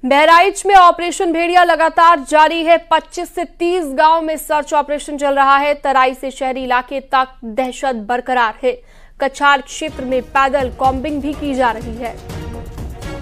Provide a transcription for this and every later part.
बहराइच में ऑपरेशन भेड़िया लगातार जारी है। 25 से 30 गांव में सर्च ऑपरेशन चल रहा है। तराई से शहरी इलाके तक दहशत बरकरार है। कछार क्षेत्र में पैदल कॉम्बिंग भी की जा रही है।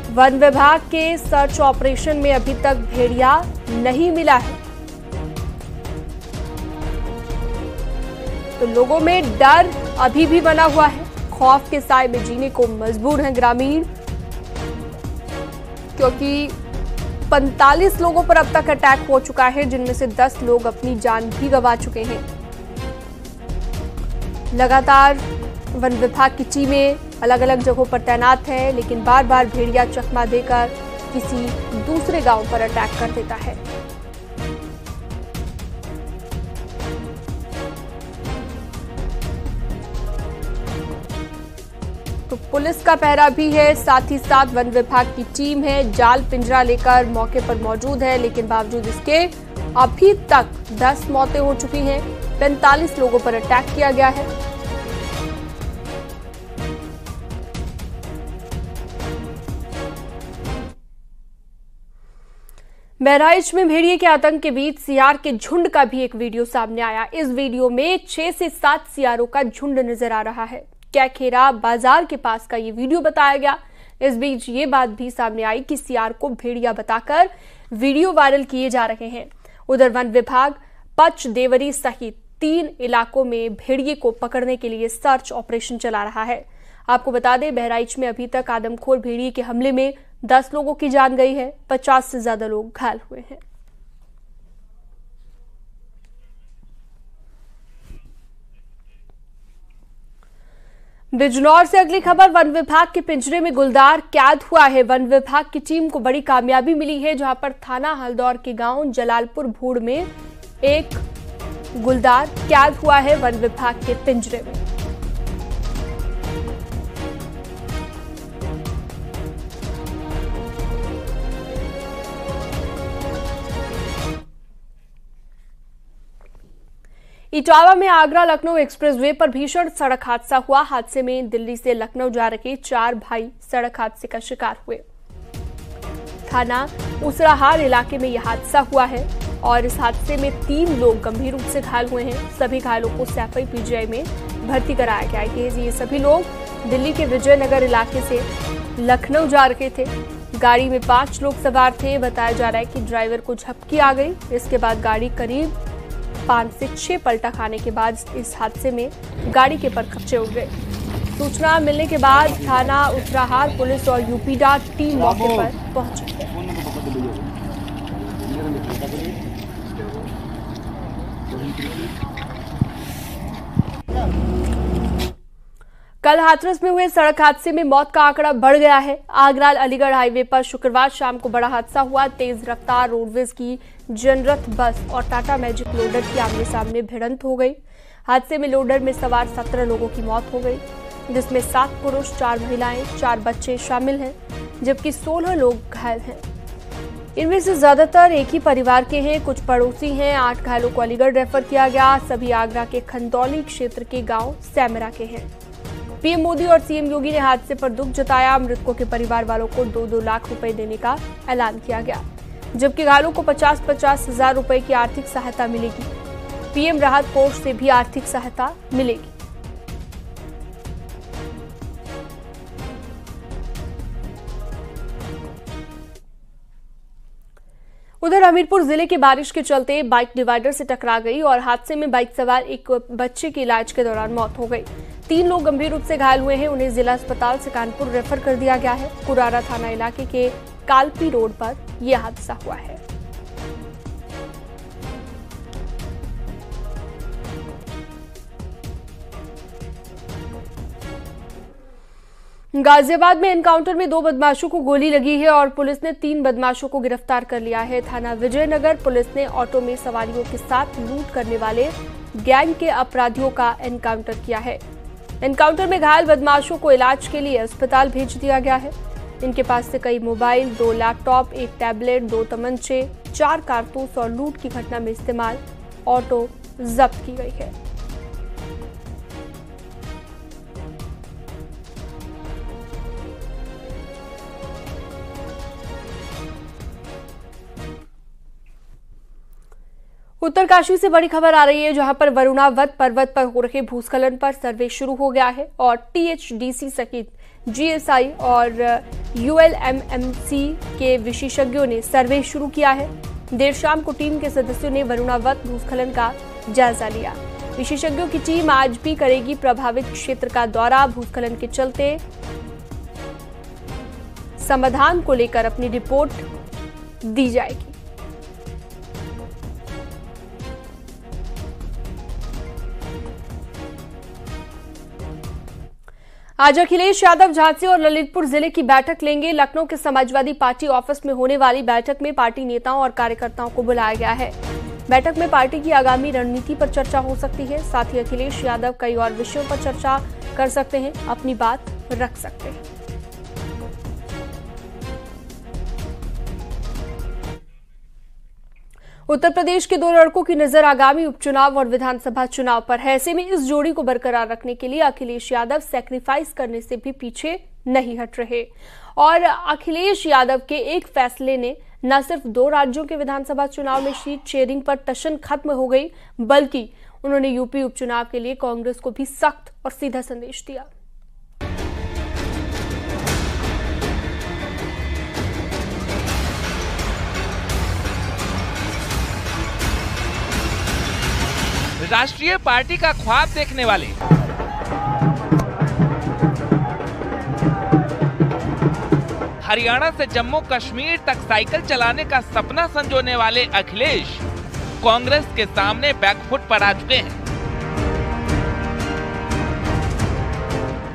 वन विभाग के सर्च ऑपरेशन में अभी तक भेड़िया नहीं मिला है, तो लोगों में डर अभी भी बना हुआ है। खौफ के साए में जीने को मजबूर हैं ग्रामीण, क्योंकि 45 लोगों पर अब तक अटैक हो चुका है, जिनमें से 10 लोग अपनी जान भी गंवा चुके हैं। लगातार वन विभाग की टीमें अलग अलग जगहों पर तैनात है, लेकिन बार बार भेड़िया चकमा देकर किसी दूसरे गांव पर अटैक कर देता है। तो पुलिस का पहरा भी है, साथ ही साथ वन विभाग की टीम है, जाल पिंजरा लेकर मौके पर मौजूद है, लेकिन बावजूद इसके अभी तक 10 मौतें हो चुकी हैं। 45 लोगों पर अटैक किया गया है। बहराइच में भेड़िए के आतंक के बीच सियार के झुंड का भी एक वीडियो सामने आया। इस वीडियो में 6 से 7 सियारों का झुंड नजर आ रहा है। कैखेरा बाजार के पास का ये वीडियो बताया गया। इस बीच ये बात भी सामने आई कि सियार को भेड़िया बताकर वीडियो वायरल किए जा रहे हैं। उधर वन विभाग पच देवरी सहित 3 इलाकों में भेड़िए को पकड़ने के लिए सर्च ऑपरेशन चला रहा है। आपको बता दें, बहराइच में अभी तक आदमखोर भेड़िए के हमले में 10 लोगों की जान गई है, 50 से ज्यादा लोग घायल हुए हैं। बिजनौर से अगली खबर, वन विभाग के पिंजरे में गुलदार कैद हुआ है। वन विभाग की टीम को बड़ी कामयाबी मिली है, जहां पर थाना हल्दौर के गांव जलालपुर भूड़ में एक गुलदार कैद हुआ है वन विभाग के पिंजरे में। इटावा में आगरा लखनऊ एक्सप्रेसवे पर भीषण सड़क हादसा हुआ। हादसे में दिल्ली से लखनऊ जा रहे 4 भाई सड़क हादसे का शिकार हुए। थाना उसराहार इलाके में यह हादसा हुआ है और इस हादसे में 3 लोग गंभीर रूप से घायल हुए हैं। सभी घायलों को सैफई पीजीआई में भर्ती कराया गया है। ये सभी लोग दिल्ली के विजयनगर इलाके से लखनऊ जा रहे थे। गाड़ी में 5 लोग सवार थे। बताया जा रहा है कि ड्राइवर को झपकी आ गई। इसके बाद गाड़ी करीब 5 से 6 पलटा खाने के बाद इस हादसे में गाड़ी के पर खच्चे उड़ गए। सूचना मिलने के बाद थाना उत्तराहार पुलिस और यूपीडा टीम मौके पर पहुंची। कल हाथरस में हुए सड़क हादसे में मौत का आंकड़ा बढ़ गया है। आगरा अलीगढ़ हाईवे पर शुक्रवार शाम को बड़ा हादसा हुआ। तेज रफ्तार रोडवेज की जनरथ बस और टाटा मैजिक लोडर की आमने सामने भिड़ंत हो गई। हादसे में लोडर में सवार 17 लोगों की मौत हो गई, जिसमें 7 पुरुष, 4 महिलाएं, 4 बच्चे शामिल हैं, जबकि 16 लोग घायल हैं। इनमें से ज्यादातर एक ही परिवार के हैं, कुछ पड़ोसी हैं। 8 घायलों को अलीगढ़ रेफर किया गया। सभी आगरा के खंदौली क्षेत्र के गांव सैमरा के हैं। पीएम मोदी और सीएम योगी ने हादसे पर दुख जताया। मृतकों के परिवार वालों को 2-2 लाख रुपए देने का ऐलान किया गया, जबकि घायलों को 50-50 हजार रुपए की आर्थिक सहायता मिलेगी। पीएम राहत कोष से भी आर्थिक सहायता मिलेगी। उधर हमीरपुर जिले की बारिश के चलते बाइक डिवाइडर से टकरा गई और हादसे में बाइक सवार एक बच्चे की इलाज के दौरान मौत हो गई। 3 लोग गंभीर रूप से घायल हुए हैं। उन्हें जिला अस्पताल से कानपुर रेफर कर दिया गया है। कुरारा थाना इलाके के कालपी रोड पर यह हादसा हुआ है। गाजियाबाद में एनकाउंटर में 2 बदमाशों को गोली लगी है और पुलिस ने 3 बदमाशों को गिरफ्तार कर लिया है। थाना विजयनगर पुलिस ने ऑटो में सवारियों के साथ लूट करने वाले गैंग के अपराधियों का एनकाउंटर किया है। एनकाउंटर में घायल बदमाशों को इलाज के लिए अस्पताल भेज दिया गया है। इनके पास से कई मोबाइल, 2 लैपटॉप, 1 टैबलेट, 2 तमंचे, 4 कारतूस और लूट की घटना में इस्तेमाल ऑटो जब्त की गई है। उत्तरकाशी से बड़ी खबर आ रही है, जहां पर वरुणावत पर्वत पर हो रहे भूस्खलन पर सर्वे शुरू हो गया है और टीएचडीसी सहित जीएसआई और यूएलएमएमसी के विशेषज्ञों ने सर्वे शुरू किया है। देर शाम को टीम के सदस्यों ने वरुणावत भूस्खलन का जायजा लिया। विशेषज्ञों की टीम आज भी करेगी प्रभावित क्षेत्र का दौरा। भूस्खलन के चलते समाधान को लेकर अपनी रिपोर्ट दी जाएगी। आज अखिलेश यादव झांसी और ललितपुर जिले की बैठक लेंगे। लखनऊ के समाजवादी पार्टी ऑफिस में होने वाली बैठक में पार्टी नेताओं और कार्यकर्ताओं को बुलाया गया है। बैठक में पार्टी की आगामी रणनीति पर चर्चा हो सकती है। साथ ही अखिलेश यादव कई और विषयों पर चर्चा कर सकते हैं, अपनी बात रख सकते हैं। उत्तर प्रदेश के दो लड़कों की नजर आगामी उपचुनाव और विधानसभा चुनाव पर है। ऐसे में इस जोड़ी को बरकरार रखने के लिए अखिलेश यादव सैक्रिफाइस करने से भी पीछे नहीं हट रहे और अखिलेश यादव के एक फैसले ने न सिर्फ 2 राज्यों के विधानसभा चुनाव में सीट शेयरिंग पर टशन खत्म हो गई, बल्कि उन्होंने यूपी उपचुनाव के लिए कांग्रेस को भी सख्त और सीधा संदेश दिया। राष्ट्रीय पार्टी का ख्वाब देखने वाले हरियाणा से जम्मू कश्मीर तक साइकिल चलाने का सपना संजोने वाले अखिलेश कांग्रेस के सामने बैकफुट पर आ चुके हैं।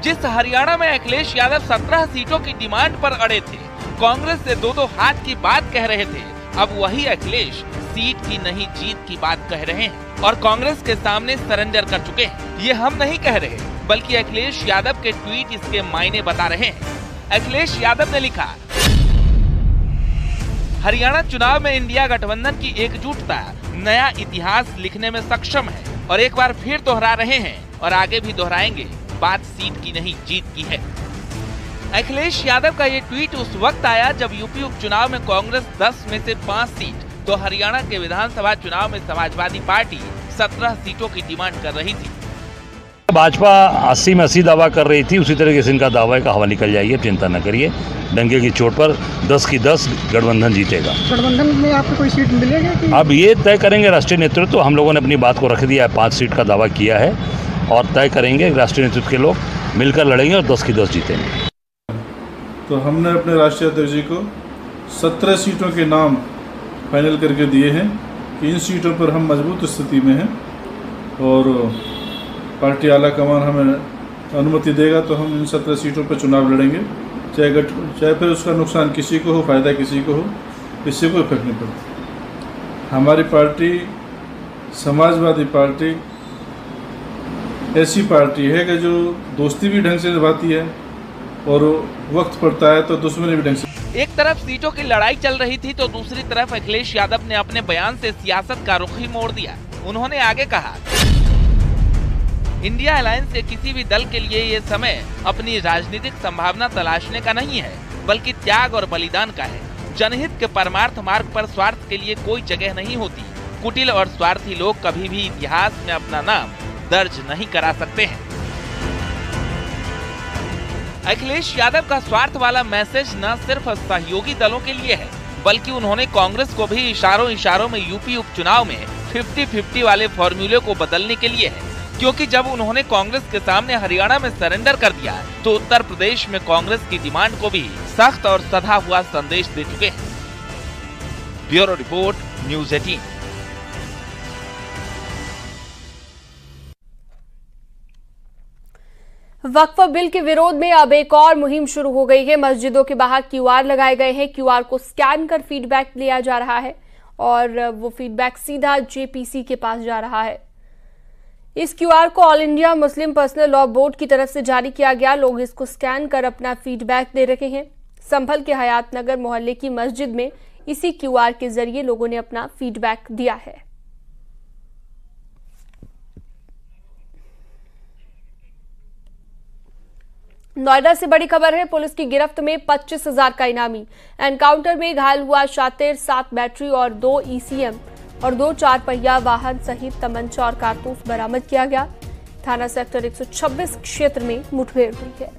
जिस हरियाणा में अखिलेश यादव 17 सीटों की डिमांड पर अड़े थे, कांग्रेस से 2-2 हाथ की बात कह रहे थे, अब वही अखिलेश सीट की नहीं जीत की बात कह रहे हैं और कांग्रेस के सामने सरेंडर कर चुके हैं। ये हम नहीं कह रहे, बल्कि अखिलेश यादव के ट्वीट इसके मायने बता रहे हैं। अखिलेश यादव ने लिखा, हरियाणा चुनाव में इंडिया गठबंधन की एकजुटता नया इतिहास लिखने में सक्षम है और एक बार फिर दोहरा रहे हैं और आगे भी दोहराएंगे, बात सीट की नहीं जीत की है। अखिलेश यादव का ये ट्वीट उस वक्त आया जब यूपी उपचुनाव में कांग्रेस 10 में से 5 सीट तो हरियाणा के विधानसभा चुनाव में समाजवादी पार्टी 17 सीटों की डिमांड कर रही थी। भाजपा 80 में 80 दावा कर रही थी, उसी तरीके से इनका दावा का हवा निकल जाइए, चिंता न करिए। डंके की चोट पर 10 की 10 गठबंधन जीतेगा। गठबंधन में आपको कोई सीट मिलेगी कि? अब ये तय करेंगे राष्ट्रीय नेतृत्व। तो हम लोगों ने अपनी बात को रख दिया है, 5 सीट का दावा किया है और तय करेंगे। राष्ट्रीय नेतृत्व के लोग मिलकर लड़ेंगे और 10 की 10 जीतेंगे। तो हमने अपने राष्ट्रीय अध्यक्ष जी को 17 सीटों के नाम फाइनल करके दिए हैं कि इन सीटों पर हम मजबूत स्थिति में हैं और पार्टी आला कमान हमें अनुमति देगा तो हम इन 17 सीटों पर चुनाव लड़ेंगे, चाहे फिर उसका नुकसान किसी को हो, फायदा किसी को हो, इससे कोई फर्क नहीं पड़ता। हमारी पार्टी समाजवादी पार्टी ऐसी पार्टी है कि जो दोस्ती भी ढंग से निभाती है और वक्त पड़ता है तो दुश्मनी भी ढंग से। एक तरफ सीटों की लड़ाई चल रही थी तो दूसरी तरफ अखिलेश यादव ने अपने बयान से सियासत का रुख ही मोड़ दिया। उन्होंने आगे कहा, इंडिया अलायंस के किसी भी दल के लिए ये समय अपनी राजनीतिक संभावना तलाशने का नहीं है, बल्कि त्याग और बलिदान का है। जनहित के परमार्थ मार्ग पर स्वार्थ के लिए कोई जगह नहीं होती। कुटिल और स्वार्थी लोग कभी भी इतिहास में अपना नाम दर्ज नहीं करा सकते हैं। अखिलेश यादव का स्वार्थ वाला मैसेज न सिर्फ सहयोगी दलों के लिए है, बल्कि उन्होंने कांग्रेस को भी इशारों में यूपी उपचुनाव में 50-50 वाले फॉर्मूले को बदलने के लिए है, क्योंकि जब उन्होंने कांग्रेस के सामने हरियाणा में सरेंडर कर दिया तो उत्तर प्रदेश में कांग्रेस की डिमांड को भी सख्त और सधा हुआ संदेश दे चुके हैं। Bureau report, news 18। वक्फ बिल के विरोध में अब एक और मुहिम शुरू हो गई है। मस्जिदों के बाहर क्यूआर लगाए गए हैं। क्यूआर को स्कैन कर फीडबैक लिया जा रहा है और वो फीडबैक सीधा जेपीसी के पास जा रहा है। इस क्यूआर को all India Muslim personal law board की तरफ से जारी किया गया। लोग इसको स्कैन कर अपना फीडबैक दे रहे हैं। संभल के हयात नगर मोहल्ले की मस्जिद में इसी क्यूआर के जरिए लोगों ने अपना फीडबैक दिया है। नोएडा से बड़ी खबर है। पुलिस की गिरफ्त में 25,000 का इनामी। एनकाउंटर में घायल हुआ शातिर, 7 बैटरी और 2 ECM और 2 4 पहिया वाहन सहित तमंचा और कारतूस बरामद किया गया। थाना सेक्टर 126 क्षेत्र में मुठभेड़ हुई है।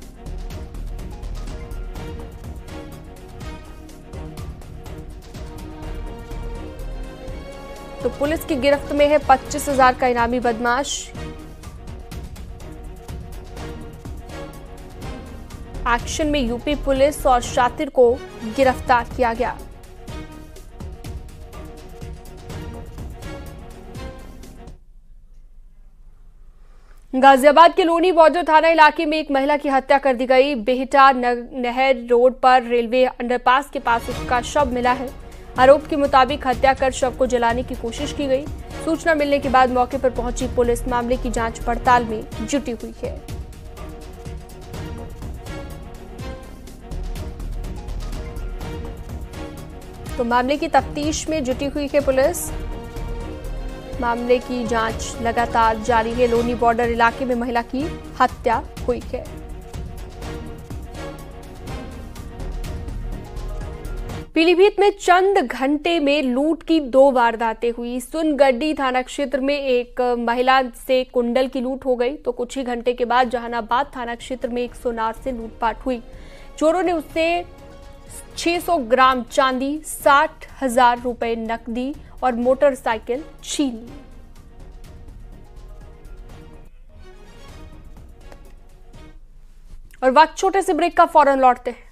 तो पुलिस की गिरफ्त में है 25,000 का इनामी बदमाश। एक्शन में यूपी पुलिस और शातिर को गिरफ्तार किया गया। गाजियाबाद के लोनी बॉर्डर थाना इलाके में एक महिला की हत्या कर दी गई। बेहटा नहर रोड पर रेलवे अंडरपास के पास उसका शव मिला है। आरोप के मुताबिक हत्या कर शव को जलाने की कोशिश की गई। सूचना मिलने के बाद मौके पर पहुंची पुलिस मामले की जांच पड़ताल में जुटी हुई है। तो मामले की तफ्तीश में जुटी हुई है पुलिस। मामले की जांच लगातार जारी है। लोनी बॉर्डर इलाके में महिला की हत्या हुई है। पीलीभीत में चंद घंटे में लूट की 2 वारदातें हुई। सुनगड्डी थाना क्षेत्र में एक महिला से कुंडल की लूट हो गई, तो कुछ ही घंटे के बाद जहानाबाद थाना क्षेत्र में एक सोनार से लूटपाट हुई। चोरों ने उससे 600 ग्राम चांदी, 60,000 रुपए नकदी और मोटरसाइकिल छीन ली। और वक्त छोटे से ब्रेक का, फौरन लौटते हैं।